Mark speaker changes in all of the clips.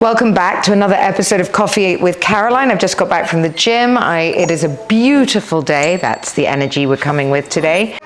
Speaker 1: Welcome back to another episode of Coffee with Caroline. I've just got back from the gym. It is a beautiful day. That's the energy we're coming with today.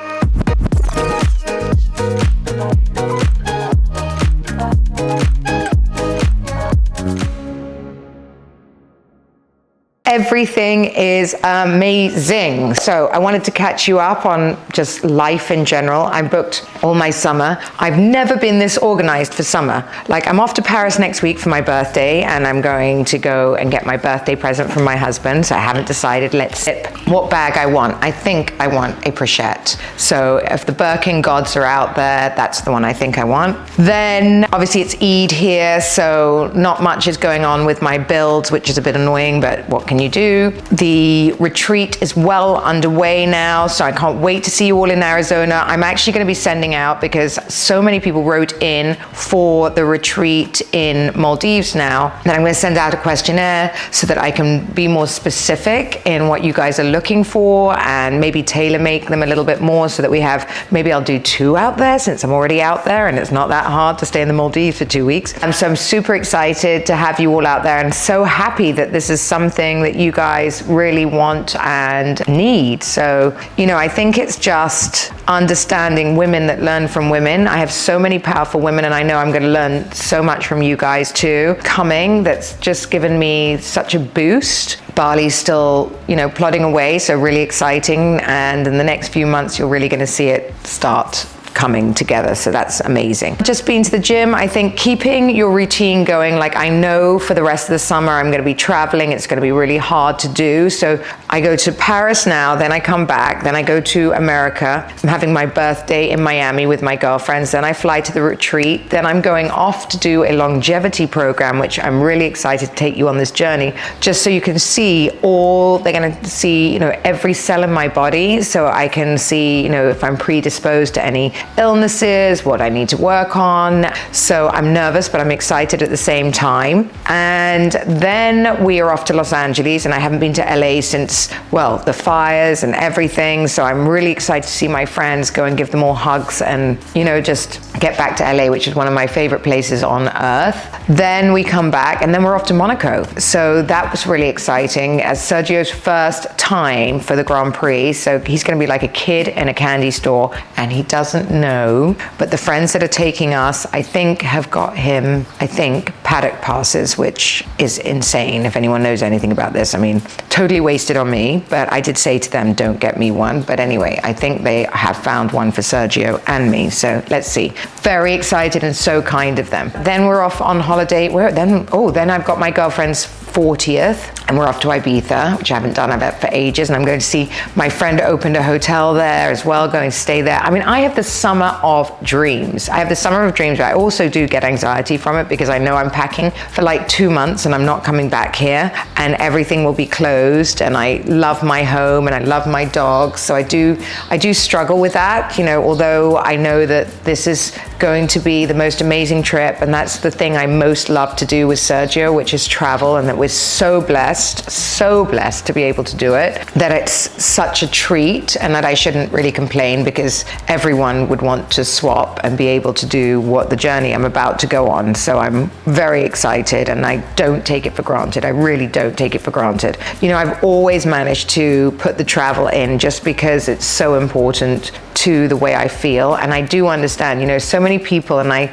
Speaker 1: Everything is amazing. So I wanted to catch you up on just life in general. I booked all my summer. I've never been this organized for summer. Like, I'm off to Paris next week for my birthday, and I'm going to go and get my birthday present from my husband. So I haven't decided. Let's see what bag I want. I think I want a Pochette. So if the Birkin gods are out there, that's the one I think I want. Then obviously it's Eid here, so not much is going on with my builds, which is a bit annoying, but what can you do? The retreat is well underway now, so I can't wait to see you all in Arizona. I'm actually going to be sending out, because so many people wrote in for the retreat in Maldives now, that I'm going to send out a questionnaire so that I can be more specific in what you guys are looking for and maybe tailor make them a little bit more so that we have, maybe I'll do 2 out there since I'm already out there and it's not that hard to stay in the Maldives for 2 weeks. And so I'm super excited to have you all out there, and so happy that this is something that you guys really want and need. So, I think it's just understanding women that learn from women. I have so many powerful women, and I know I'm going to learn so much from you guys too coming. That's just given me such a boost. Bali's still, plodding away, so really exciting. And in the next few months, you're really going to see it start coming together, so that's amazing. Just been to the gym. I think keeping your routine going, like, I know for the rest of the summer I'm going to be traveling, it's going to be really hard to do, so I go to Paris now, then I come back, then I go to America. I'm having my birthday in Miami with my girlfriends, then I fly to the retreat, then I'm going off to do a longevity program, which I'm really excited to take you on this journey, just so you can see they're going to see, every cell in my body, so I can see, if I'm predisposed to any illnesses, what I need to work on. So I'm nervous, but I'm excited at the same time. And then we are off to Los Angeles, and I haven't been to LA since, the fires and everything. So I'm really excited to see my friends, go and give them all hugs, and, just get back to LA, which is one of my favorite places on earth. Then we come back, and then we're off to Monaco. So that was really exciting, as Sergio's first time for the Grand Prix. So he's going to be like a kid in a candy store, and he doesn't know, but the friends that are taking us, I think, have got him, paddock passes, which is insane. If anyone knows anything about this, totally wasted on me, but I did say to them, don't get me one. But anyway, I think they have found one for Sergio and me, so let's see. Very excited, and so kind of them. Then we're off on holiday. Then I've got my girlfriend's 40th, and we're off to Ibiza, which I haven't done for ages, and I'm going to see my friend opened a hotel there as well, going to stay there. I have the summer of dreams. I have the summer of dreams, but I also do get anxiety from it, because I know I'm packing for like 2 months and I'm not coming back here, and everything will be closed, and I love my home and I love my dogs, so I do struggle with that, although I know that this is going to be the most amazing trip, and that's the thing I most love to do with Sergio, which is travel, and that we're so blessed to be able to do it, that it's such a treat, and that I shouldn't really complain, because everyone would want to swap and be able to do what the journey I'm about to go on. So I'm very excited, and I don't take it for granted. I really don't take it for granted. I've always managed to put the travel in, just because it's so important to the way I feel, and I do understand, so many people, and I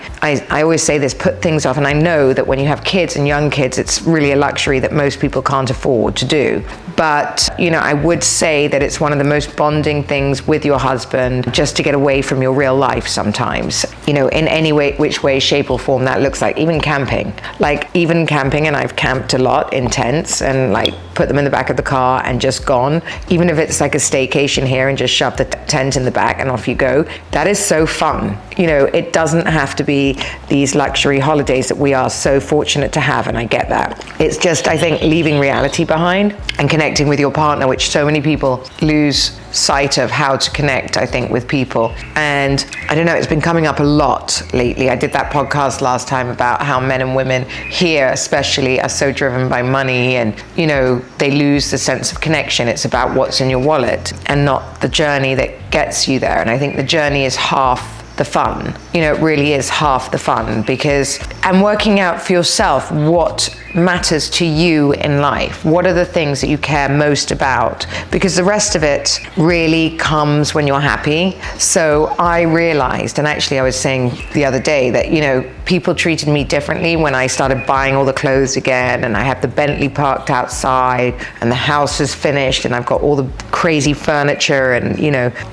Speaker 1: always say this, put things off, and I know that when you have kids and young kids, it's really a luxury that most people can't afford to do. But, I would say that it's one of the most bonding things with your husband, just to get away from your real life sometimes, in any way, which way, shape or form that looks like. Even camping, and I've camped a lot in tents, and put them in the back of the car and just gone, even if it's like a staycation here, and just shove the tent in the back and off you go. That is so fun. It doesn't have to be these luxury holidays that we are so fortunate to have, and I get that. It's just, I think, leaving reality behind and connecting with your partner, which so many people lose sight of how to connect, I think, with people. And I don't know, it's been coming up a lot lately. I did that podcast last time about how men and women here especially are so driven by money, and they lose the sense of connection. It's about what's in your wallet and not the journey that gets you there. And I think the journey is half the fun. it really is half the fun, and working out for yourself what matters to you in life. What are the things that you care most about? Because the rest of it really comes when you're happy. So I realized, and actually I was saying the other day that, people treated me differently when I started buying all the clothes again, and I have the Bentley parked outside, and the house is finished, and I've got all the crazy furniture and,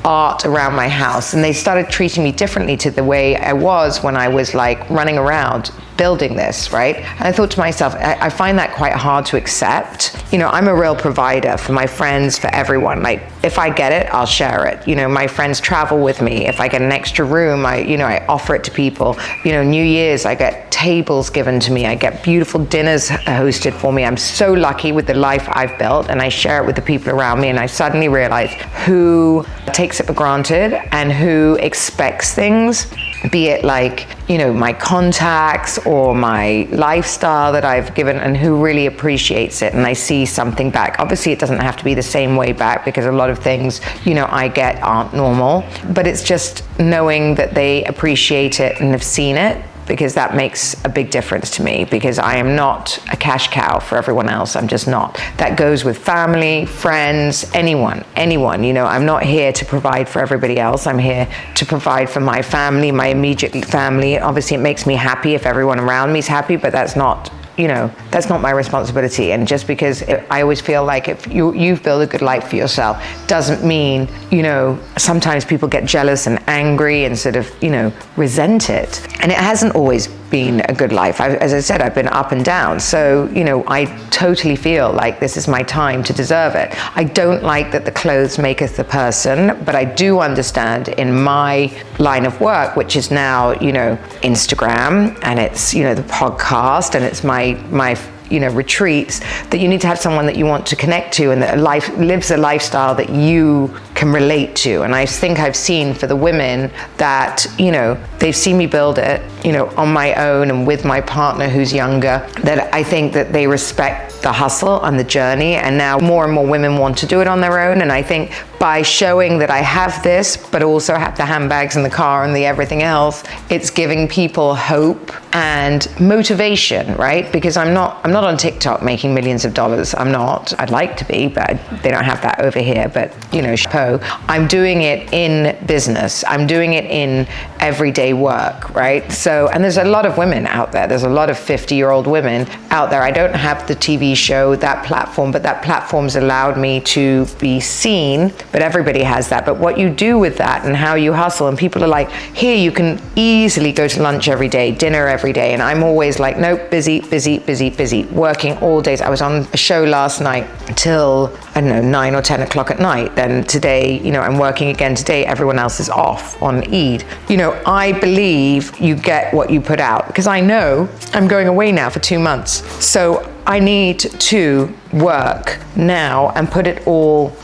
Speaker 1: art around my house. And they started treating me differently to the way I was when I was like running around building this, right? And I thought to myself, I find that quite hard to accept. I'm a real provider for my friends, for everyone. Like, if I get it, I'll share it. My friends travel with me. If I get an extra room, I offer it to people. New Year's, I get tables given to me. I get beautiful dinners hosted for me. I'm so lucky with the life I've built, and I share it with the people around me. And I suddenly realize who takes it for granted and who expects things, be it like, my contacts or my lifestyle that I've given, and who really appreciates it, and I see something back. Obviously, it doesn't have to be the same way back, because a lot of things, I get aren't normal, but it's just knowing that they appreciate it and have seen it, because that makes a big difference to me, because I am not a cash cow for everyone else. I'm just not. That goes with family, friends, anyone, I'm not here to provide for everybody else. I'm here to provide for my family, my immediate family. Obviously, it makes me happy if everyone around me is happy, but that's not my responsibility. And just because I always feel like if you've built a good life for yourself, doesn't mean, sometimes people get jealous and angry and sort of, resent it. And it hasn't always been a good life. As I said, I've been up and down. So, I totally feel like this is my time to deserve it. I don't like that the clothes maketh the person, but I do understand in my line of work, which is now, Instagram, and it's, the podcast, and it's my retreats, that you need to have someone that you want to connect to, and that lives a lifestyle that you can relate to. And I think I've seen for the women that, they've seen me build it, on my own and with my partner who's younger, that I think that they respect the hustle and the journey. And now more and more women want to do it on their own. And I think by showing that I have this, but also have the handbags and the car and the everything else, it's giving people hope and motivation, right? Because I'm not on TikTok making millions of dollars. I'm not. I'd like to be, but they don't have that over here. But, chapeau. I'm doing it in business. I'm doing it in everyday work, right? So, and there's a lot of women out there. There's a lot of 50-year-old women out there. I don't have the TV show, that platform, but that platform's allowed me to be seen. But everybody has that. But what you do with that and how you hustle, and people are like, here, you can easily go to lunch every day, dinner every day. And I'm always like, nope, busy, working all days. I was on a show last night till, 9 or 10 o'clock at night. Then today, I'm working again today. Everyone else is off on Eid. I believe you get what you put out, because I know I'm going away now for 2 months. So I need to work now and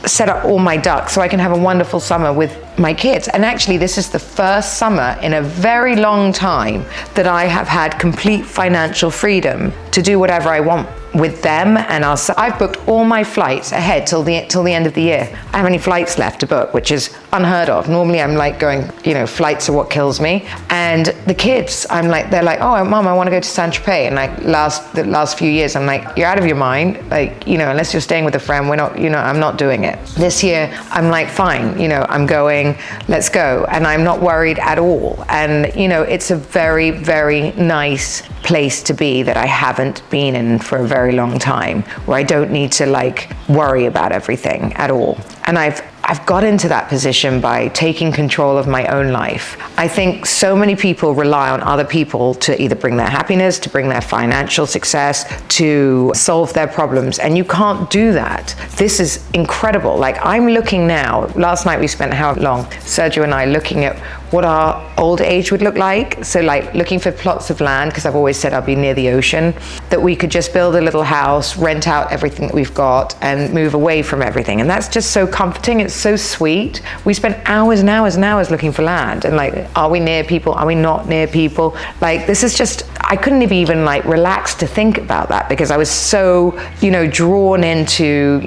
Speaker 1: set up all my ducks so I can have a wonderful summer with my kids. And actually, this is the first summer in a very long time that I have had complete financial freedom to do whatever I want with them. And I've booked all my flights ahead till the end of the year. I have any flights left to book, which is unheard of. Normally I'm like going, flights are what kills me. And the kids, they're like, oh, Mom, I want to go to Saint-Tropez. And the last few years, I'm like, you're out of your mind. Unless you're staying with a friend, I'm not doing it. This year, I'm like, fine, I'm going, let's go. And I'm not worried at all. And, it's a very, very nice place to be that I haven't been in for a very long time, where I don't need to worry about everything at all. And I've got into that position by taking control of my own life. I think so many people rely on other people to either bring their happiness, to bring their financial success, to solve their problems, and you can't do that. This is incredible. I'm looking now, last night we spent how long, Sergio and I, looking at what our old age would look like. So looking for plots of land, because I've always said I'll be near the ocean, that we could just build a little house, rent out everything that we've got, and move away from everything. And that's just so comforting. It's so sweet. We spent hours and hours and hours looking for land, and are we near people? Are we not near people? This is just, I couldn't have even relax to think about that, because I was so, drawn into,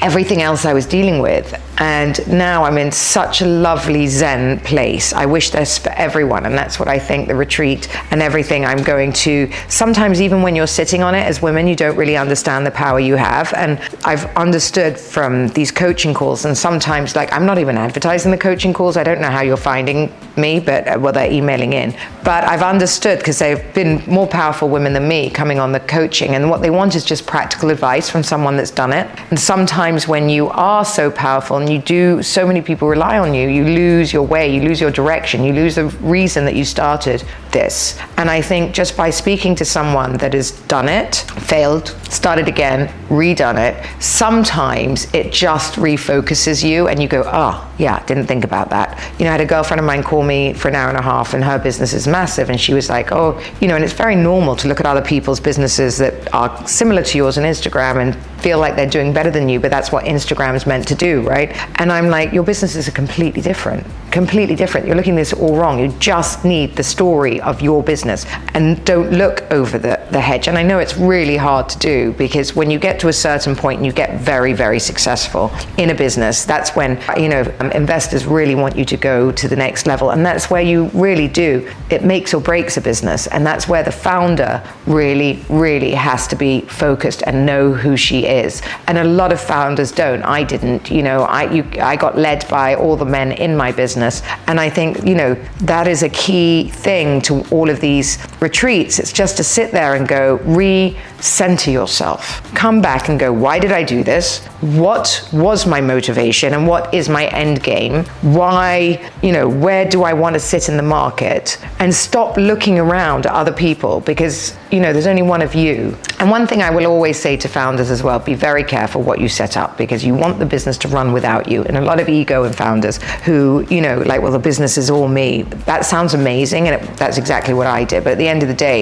Speaker 1: everything else I was dealing with. And now I'm in such a lovely Zen place. I wish this for everyone. And that's what I think the retreat and everything I'm going to, sometimes even when you're sitting on it as women, you don't really understand the power you have. And I've understood from these coaching calls, and sometimes, like, I'm not even advertising the coaching calls. I don't know how you're finding me, but well, they're emailing in. But I've understood, because they've been more powerful women than me coming on the coaching, and what they want is just practical advice from someone that's done it. And sometimes when you are so powerful and you do, so many people rely on you, you lose your way, you lose your direction, you lose the reason that you started this. And I think just by speaking to someone that has done it, failed, started again, redone it, sometimes it just refocuses you and you go, oh yeah, didn't think about that. You know, I had a girlfriend of mine call me for an hour and a half, and her business is massive, and she was like, oh, you know, and it's very normal to look at other people's businesses that are similar to yours on Instagram and feel like they're doing better than you, but that's what Instagram is meant to do, right? And I'm like, your businesses are completely different. You're looking at this all wrong. You just need the story of your business, and don't look over the hedge. And I know it's really hard to do, because when you get to a certain point and you get very, very successful in a business, that's when, you know, investors really want you to go to the next level. And that's where you really do. It makes or breaks a business. And that's where the founder really, really has to be focused and know who she is. And a lot of founders don't. I didn't, you know, I got led by all the men in my business. And I think, you know, that is a key thing to all of these retreats. It's just to sit there and go, recenter yourself. Come back and go, why did I do this? What was my motivation and what is my end game? Why, you know, where do I want to sit in the market? And stop looking around at other people, because, you know, there's only one of you. And one thing I will always say to founders as well, be very careful what you set up, because you want the business to run without you. And a lot of ego in founders who, you know, like, well, the business is all me. That sounds amazing, and that's exactly what I did. But at the end of the day,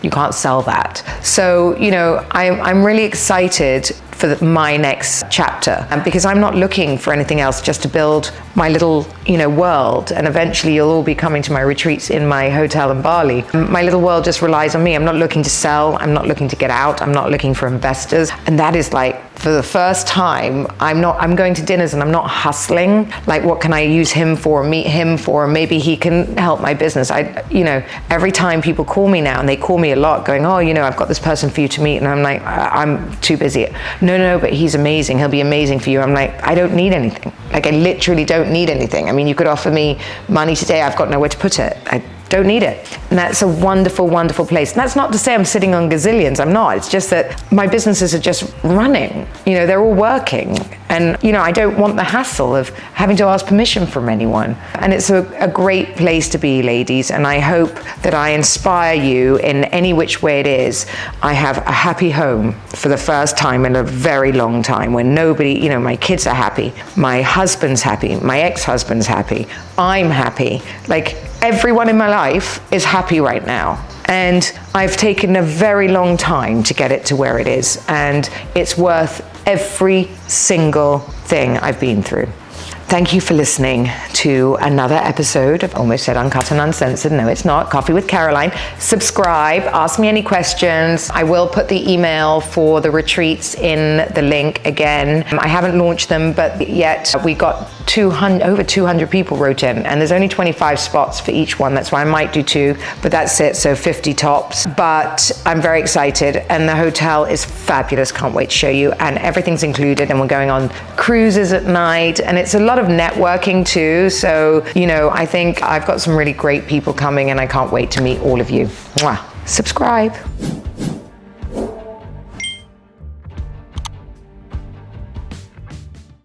Speaker 1: you can't sell that. So, you know, I'm really excited for my next chapter, because I'm not looking for anything else, just to build my little, you know, world. And eventually you'll all be coming to my retreats in my hotel in Bali. My little world just relies on me. I'm not looking to sell. I'm not looking to get out. I'm not looking for investors. And that is like, for the first time, I'm going to dinners and I'm not hustling. Like, what can I use him for, meet him for? Maybe he can help my business. You know, every time people call me now, and they call me a lot going, oh, you know, I've got this person for you to meet. And I'm like, I'm too busy. No, but he's amazing. He'll be amazing for you. I'm like, I don't need anything. Like, I literally don't need anything. I mean, you could offer me money today. I've got nowhere to put it. I don't need it. And that's a wonderful, wonderful place. And that's not to say I'm sitting on gazillions. I'm not. It's just that my businesses are just running. You know, they're all working. And, you know, I don't want the hassle of having to ask permission from anyone. And it's a great place to be, ladies. And I hope that I inspire you in any which way it is. I have a happy home for the first time in a very long time, when nobody, you know, my kids are happy. My husband's happy. My ex-husband's happy. I'm happy. Like, everyone in my life is happy right now. And I've taken a very long time to get it to where it is. And it's worth every single thing I've been through. Thank you for listening to another episode of, almost said uncut and uncensored. No, it's not. Coffee with Caroline. Subscribe. Ask me any questions. I will put the email for the retreats in the link again. I haven't launched them, but yet we got over 200 people wrote in, and there's only 25 spots for each one. That's why I might do 2, but that's it. So 50 tops. But I'm very excited, and the hotel is fabulous. Can't wait to show you. And everything's included, and we're going on cruises at night, and it's a lot of networking too. So, you know, I think I've got some really great people coming, and I can't wait to meet all of you. Mwah. Subscribe.